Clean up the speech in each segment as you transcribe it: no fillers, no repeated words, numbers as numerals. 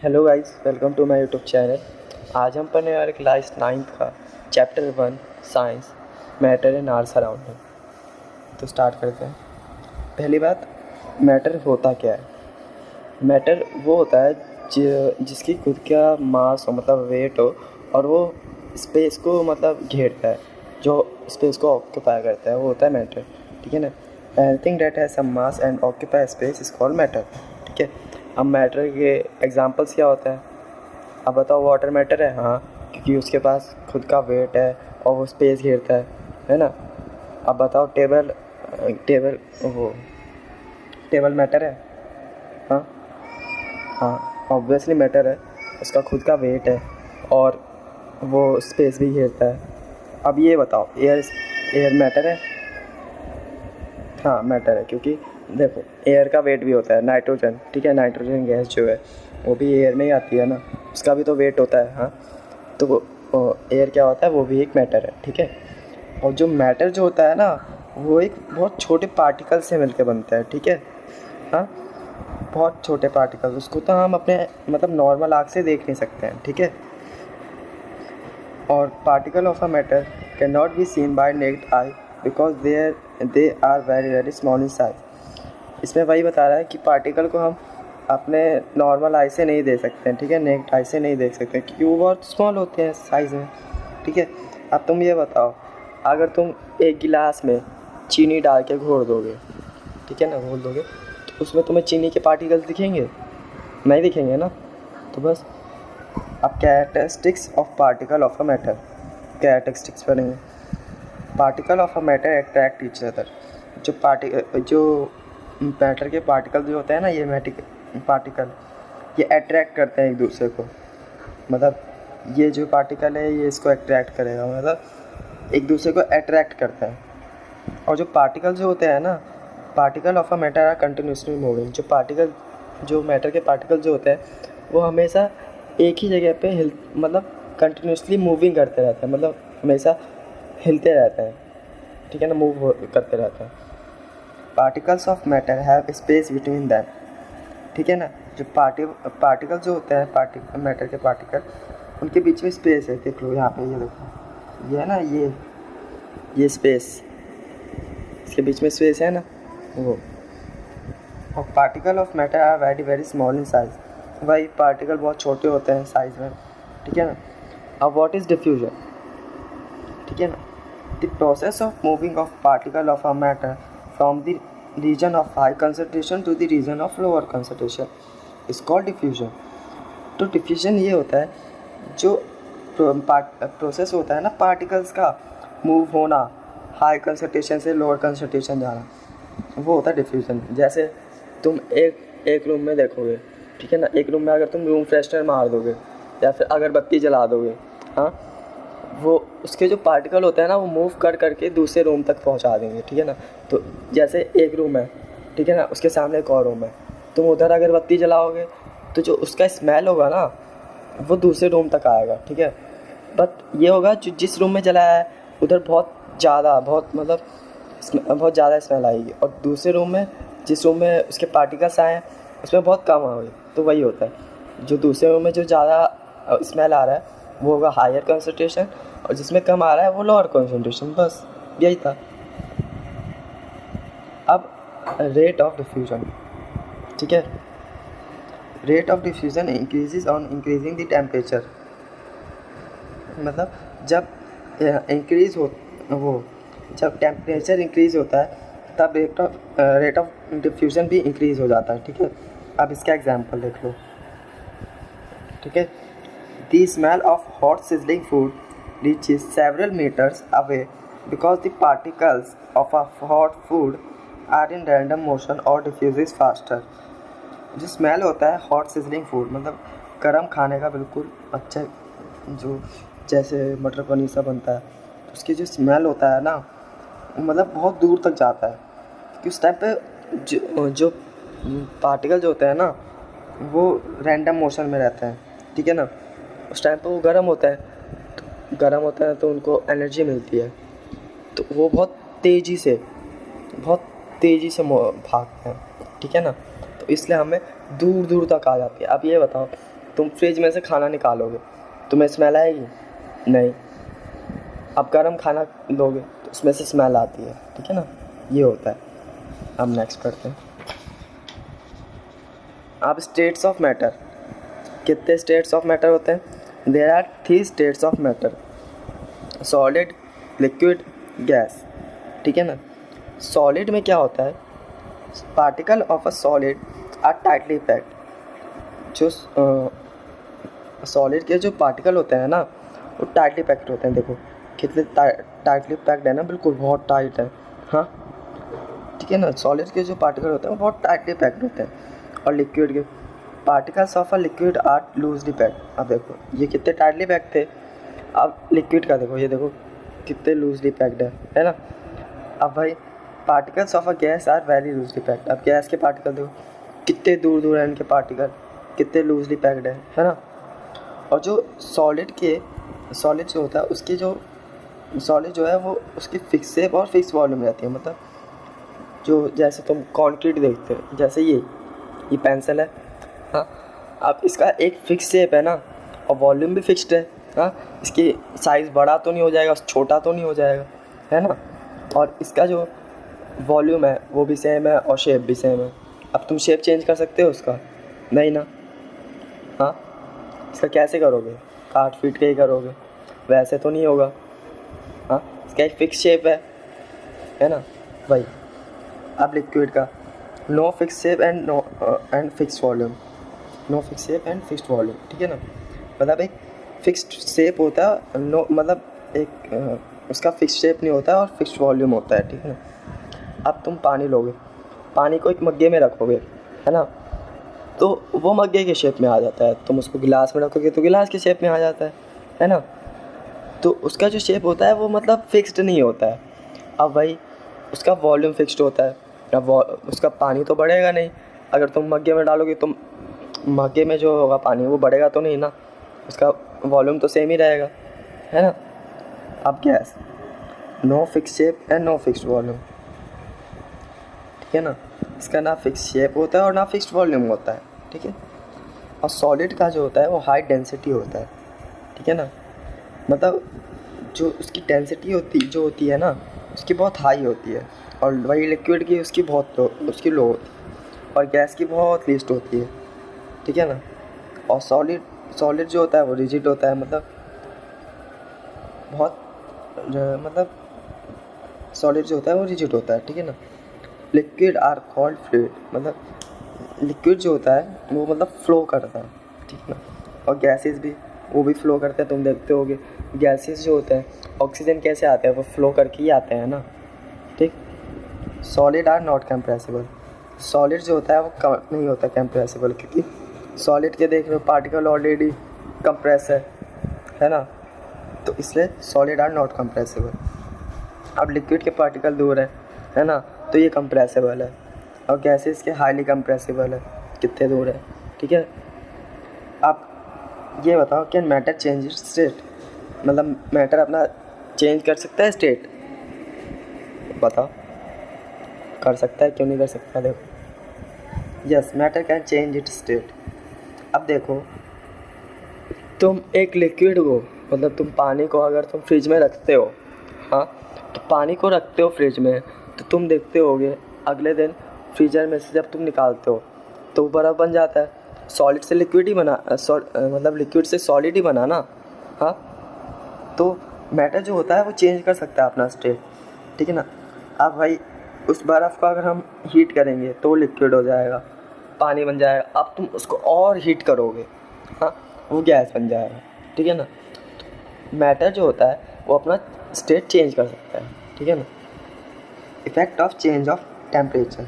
Hello guys, welcome to my YouTube channel. आज हम पढ़ने वाले क्लास 9th का chapter 1 science matter and our surrounding. तो स्टार्ट करते हैं। पहली बात, मैटर होता क्या है? मैटर वो होता है जिसकी खुद का मास हो, मतलब वेट हो, और वो स्पेस को मतलब घेरता है, जो स्पेस को ऑक्यूपाई करता है, वो होता है मैटर। ठीक है ना? Anything that has some mass and occupy space is called matter. ठीक है। अब मैटर के एग्जांपल्स क्या होता है? अब बताओ, वाटर मैटर है? हाँ, क्योंकि उसके पास खुद का वेट है और वो स्पेस घेरता है ना? अब बताओ, टेबल टेबल वो टेबल मैटर है? हाँ हाँ, ऑब्वियसली मैटर है। उसका खुद का वेट है और वो स्पेस भी घेरता है। अब ये बताओ, एयर मैटर है? हाँ, मैटर है, क्योंकि देखो, एयर का वेट भी होता है, नाइट्रोजन। ठीक है, नाइट्रोजन गैस जो है वो भी एयर में ही आती है ना, उसका भी तो वेट होता है। हाँ, तो वो एयर क्या होता है, वो भी एक मैटर है। ठीक है। और जो मैटर जो होता है ना, वो एक बहुत छोटे पार्टिकल से मिलकर बनता है। ठीक है। हाँ, बहुत छोटे पार्टिकल, उसको तो हम अपने मतलब नॉर्मल आँख से देख नहीं सकते हैं। ठीक है। और particle of a matter can not be seen by naked eye because they are very very small in size. इसमें वही बता रहा है कि पार्टिकल को हम अपने नॉर्मल आई से नहीं देख सकते हैं। ठीक है, नेक्ड आई से नहीं देख सकते क्योंकि वो बहुत स्मॉल होते हैं साइज़ में। ठीक है। अब तुम ये बताओ, अगर तुम एक गिलास में चीनी डाल के घोल दोगे, ठीक है ना, घोल दोगे, तो उसमें तुम्हें चीनी के पार्टिकल्स दिखेंगे? नहीं दिखेंगे ना। तो बस, अब characteristics of particle of a matter, characteristics पढ़ेंगे। Particle of a matter attract each other. जो मैटर के पार्टिकल जो होते हैं ना, ये पार्टिकल ये अट्रैक्ट करते हैं एक दूसरे को। मतलब ये जो पार्टिकल है ये इसको अट्रैक्ट करेगा, मतलब एक दूसरे को अट्रैक्ट करते हैं। और जो पार्टिकल जो होते हैं ना, particle of a matter are continuously moving. जो मैटर के पार्टिकल जो होते हैं वो हमेशा एक ही जगह पे मतलब कंटिन्यूसली मूविंग करते रहते हैं, मतलब हमेशा हिलते रहते हैं। ठीक है ना, करते रहते हैं। Particles of matter have space between them. ठीक है ना, जो पार्टिकल जो होते हैं, मैटर के पार्टिकल, उनके बीच में स्पेस है। देख लो यहाँ पे, ये देखो, ये है ना, ये स्पेस, इसके बीच में स्पेस है ना, वो। और particle of matter are very very small in size. भाई, पार्टिकल बहुत छोटे होते हैं साइज़ में। ठीक है ना। अब व्हाट इज़ डिफ्यूजन? ठीक है ना, the process of moving of particle of a matter from the region of high concentration to the region of lower concentration is called diffusion. तो डिफ्यूजन ये होता है, जो प्रोसेस होता है ना पार्टिकल्स का मूव होना, हाई कंसंट्रेशन से लोअर कंसंट्रेशन जाना, वो होता है डिफ्यूजन। जैसे तुम एक रूम में देखोगे, ठीक है ना, एक रूम में अगर तुम रूम फ्रेशनर मार दोगे या फिर अगरबत्ती जला दोगे, हाँ, वो उसके जो पार्टिकल होते हैं ना, वो मूव कर करके दूसरे रूम तक पहुंचा देंगे। ठीक है ना। तो जैसे एक रूम है, ठीक है ना, उसके सामने एक और रूम है, तुम उधर अगरबत्ती जलाओगे तो जो उसका स्मेल होगा ना, वो दूसरे रूम तक आएगा। ठीक है। बट ये होगा, जो जिस रूम में जलाया है उधर बहुत ज़्यादा स्मेल आएगी, और दूसरे रूम में, जिस रूम में उसके पार्टिकल्स आए हैं, उसमें बहुत कम आएगी। तो वही होता है, जो दूसरे रूम में जो ज़्यादा स्मेल आ रहा है वो होगा हायर कंसंट्रेशन, और जिसमें कम आ रहा है वो लोअर कंसंट्रेशन। बस यही था। अब रेट ऑफ डिफ्यूजन। ठीक है, rate of diffusion increases on increasing the temperature. मतलब जब इंक्रीज हो वो जब टेम्परेचर इंक्रीज होता है तब रेट ऑफ डिफ्यूजन भी इंक्रीज हो जाता है। ठीक है। अब इसका एग्जांपल देख लो। ठीक है, the smell of hot sizzling food reaches several meters away because the particles of a hot food are in random motion or diffuses faster। जो स्मेल होता है हॉट सिजलिंग फूड, मतलब गर्म खाने का बिल्कुल अच्छा, जो जैसे मटर पनीर सा बनता है, तो उसकी जो स्मेल होता है ना, मतलब बहुत दूर तक जाता है, क्योंकि उस टाइम पे जो पार्टिकल जो होते हैं ना, वो रैंडम मोशन में रहते हैं। ठीक है ना। उस टाइम पे वो गर्म होता है तो उनको एनर्जी मिलती है, तो वो बहुत तेज़ी से भागते हैं। ठीक है ना। तो इसलिए हमें दूर दूर तक आ जाती है। अब ये बताओ, तुम फ्रिज में से खाना निकालोगे, तुम्हें स्मेल आएगी? नहीं। अब गर्म खाना लोगे तो उसमें से स्मेल आती है, ठीक है ना, ये होता है। अब नेक्स्ट करते हैं। अब स्टेट्स ऑफ मैटर, कितने स्टेट्स ऑफ मैटर होते हैं? There are 3 states of matter, solid, liquid, gas, ठीक है ना। सॉलिड में क्या होता है? Particle of a solid are tightly packed. जो सॉलिड के जो पार्टिकल होते हैं ना वो टाइटली पैक्ड होते हैं। देखो कितने टाइटली पैक्ड है ना, बिल्कुल बहुत टाइट है, हाँ, ठीक है ना। सॉलिड के जो पार्टिकल होते हैं वो बहुत टाइटली पैक्ड होते हैं। और लिक्विड के particles of a liquid are loosely packed. अब देखो ये कितने टाइटली पैक्ड थे, अब लिक्विड का देखो, ये देखो कितने लूजली पैक्ड है ना। अब भाई particles of a gas are very loosely packed. अब गैस के पार्टिकल देखो कितने दूर दूर हैं, इनके पार्टिकल कितने लूजली पैक्ड है ना। और जो सॉलिड जो होता है उसकी जो सॉलिड जो है वो उसकी फिक्स शेप और फिक्स वॉल्यूम रहती है। मतलब जो जैसे तुम कंक्रीट देखते हो, जैसे ये पेंसिल है, हाँ, अब इसका एक फिक्स शेप है ना और वॉल्यूम भी फिक्स्ड है, हाँ, इसकी साइज़ बड़ा तो नहीं हो जाएगा, छोटा तो नहीं हो जाएगा, है ना। और इसका जो वॉल्यूम है वो भी सेम है और शेप भी सेम है। अब तुम शेप चेंज कर सकते हो उसका? नहीं ना, हाँ। इसका कैसे करोगे? काट पीट के ही करोगे, वैसे तो नहीं होगा, हाँ। इसका एक फिक्स शेप है ना भाई। अब लिक्विड का no fix shape and fix volume, no fix shape and fixed volume, ठीक है ना। मतलब एक फिक्स्ड शेप होता है, नो मतलब एक उसका फिक्स शेप नहीं होता है और फिक्स्ड वॉल्यूम होता है, ठीक है ना। अब तुम पानी लोगे, पानी को एक मग्गे में रखोगे, है ना, तो वो मग्गे के शेप में आ जाता है। तुम उसको गिलास में रखोगे तो गिलास के शेप में आ जाता है ना। तो उसका जो शेप होता है वो मतलब फिक्स्ड नहीं होता है। अब भाई उसका वॉल्यूम फिक्स्ड होता है। अब उसका पानी तो बढ़ेगा नहीं, अगर तुम मग्गे में डालोगे तो मग्गे में जो होगा पानी वो बढ़ेगा तो नहीं ना, उसका वॉल्यूम तो सेम ही रहेगा, है ना। अब gas no fix shape and no fixed volume, ठीक है ना। इसका ना फिक्स शेप होता है और ना फिक्स्ड वॉल्यूम होता है, ठीक है। और सॉलिड का जो होता है वो हाई डेंसिटी होता है, ठीक है ना। मतलब जो उसकी डेंसिटी होती है ना उसकी बहुत हाई होती है, और वही लिक्विड की उसकी लो होती है, और गैस की बहुत लीस्ट होती है, ठीक है ना। और सॉलिड जो होता है वो रिजिड होता है, मतलब सॉलिड जो होता है वो रिजिड होता है, ठीक है ना। लिक्विड आर कॉल्ड फ्लूइड, मतलब लिक्विड जो होता है वो मतलब फ्लो करता है, ठीक है ना। और गैसेस भी वो भी फ्लो करते हैं, तुम देखते होगे गैसेस जो होते हैं ऑक्सीजन कैसे आते हैं, वो फ्लो करके ही आते हैं ना, ठीक। Solid are not compressible, solid जो होता है वो नहीं होता कंप्रेसिबल, क्योंकि सॉलिड के देख रहे हो पार्टिकल ऑलरेडी कंप्रेस है ना, तो इसलिए सॉलिड आर नॉट कंप्रेसिबल। अब लिक्विड के पार्टिकल दूर है ना, तो ये कंप्रेसिबल है, और गैसेस के हाईली कंप्रेसिबल है, कितने दूर है, ठीक है। आप ये बताओ can matter change it's state, मतलब मैटर अपना चेंज कर सकता है स्टेट? बताओ कर सकता है, क्यों नहीं कर सकता? देखो yes matter can change it's state. अब देखो तुम एक लिक्विड को, मतलब तुम पानी को अगर तुम फ्रिज में रखते हो, हाँ, तो पानी को रखते हो फ्रिज में, तो तुम देखते होगे अगले दिन फ्रीजर में से जब तुम निकालते हो तो वो बर्फ़ बन जाता है। सॉलिड से लिक्विड ही बना, मतलब लिक्विड से सॉलिड ही बना ना, हाँ। तो मैटर जो होता है वो चेंज कर सकता है अपना स्टेट, ठीक है ना। अब भाई उस बर्फ़ को अगर हम हीट करेंगे तो वो लिक्विड हो जाएगा, पानी बन जाएगा। अब तुम उसको और हीट करोगे, हाँ, वो गैस बन जाएगा, ठीक है ना। मैटर जो होता है वो अपना स्टेट चेंज कर सकता है, ठीक है ना। Effect of change of temperature,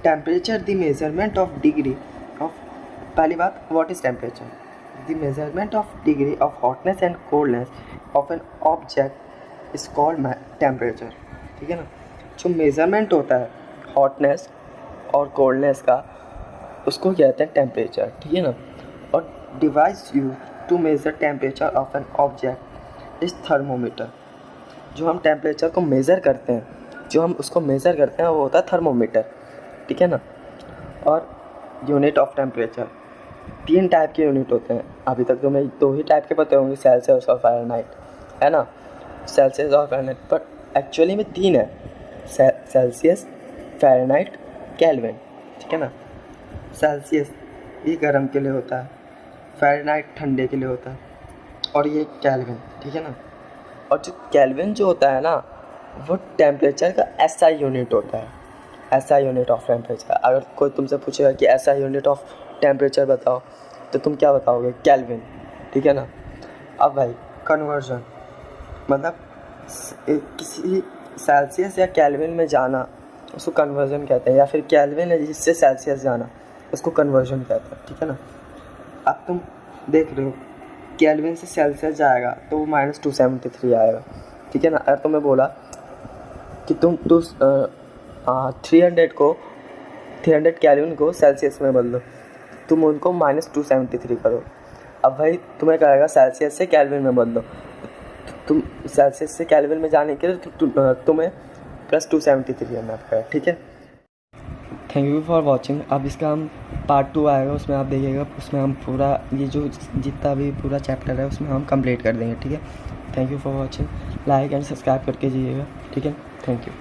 temperature the measurement of degree of, पहली बात what is temperature? The measurement of degree of hotness and coldness of an object is called temperature, ठीक है ना। जो मेजरमेंट होता है हॉटनेस और कोल्डनेस का उसको कहते हैं टेम्परेचर, ठीक है ना। और device use to measure temperature of an object is thermometer. जो हम टेम्परेचर को मेज़र करते हैं, जो हम उसको मेज़र करते हैं वो होता है थर्मोमीटर, ठीक है ना। और यूनिट ऑफ टेम्परेचर, 3 टाइप के यूनिट होते हैं। अभी तक तुम्हें 2 ही टाइप के पते होंगे, सेल्सियस और फ़ारेनहाइट, है ना, सेल्सियस और फ़ारेनहाइट, बट एक्चुअली में 3 है, सेल्सियस, फ़ारेनहाइट, केल्विन, ठीक है ना। सेल्सियस ये गर्म के लिए होता है, फ़ारेनहाइट ठंडे के लिए होता है, और ये केल्विन, ठीक है ना। और जो केल्विन जो होता है ना, वो टेम्परेचर का एसआई यूनिट होता है, एसआई यूनिट ऑफ टेम्परेचर। अगर कोई तुमसे पूछेगा कि एसआई यूनिट ऑफ टेम्परेचर बताओ, तो तुम क्या बताओगे? केल्विन, ठीक है ना। अब भाई कन्वर्जन, मतलब किसी सेल्सियस या केल्विन में जाना उसको कन्वर्जन कहते हैं, या फिर केल्विन है जिससे सेल्सियस जाना उसको कन्वर्जन कहते हैं, ठीक है ना। अब तुम देख रहे हो केल्विन से सेल्सियस जाएगा तो वो -273 आएगा, ठीक है ना। अगर तुम्हें बोला कि तुम 300 केल्विन को सेल्सियस में बदलो, तुम उनको -273 करो। अब भाई तुम्हें कहेगा सेल्सियस से केल्विन में बदलो, तुम सेल्सियस से केल्विन में जाने के लिए तुम्हें +273 करना पड़ेगा, ठीक है। Thank you for watching. अब इसका हम पार्ट 2 आएगा, उसमें आप देखिएगा, उसमें हम पूरा ये जो जितना भी पूरा चैप्टर है उसमें हम कंप्लीट कर देंगे, ठीक है। Thank you for watching, like and subscribe करके जाइएगा, ठीक है। Thank you.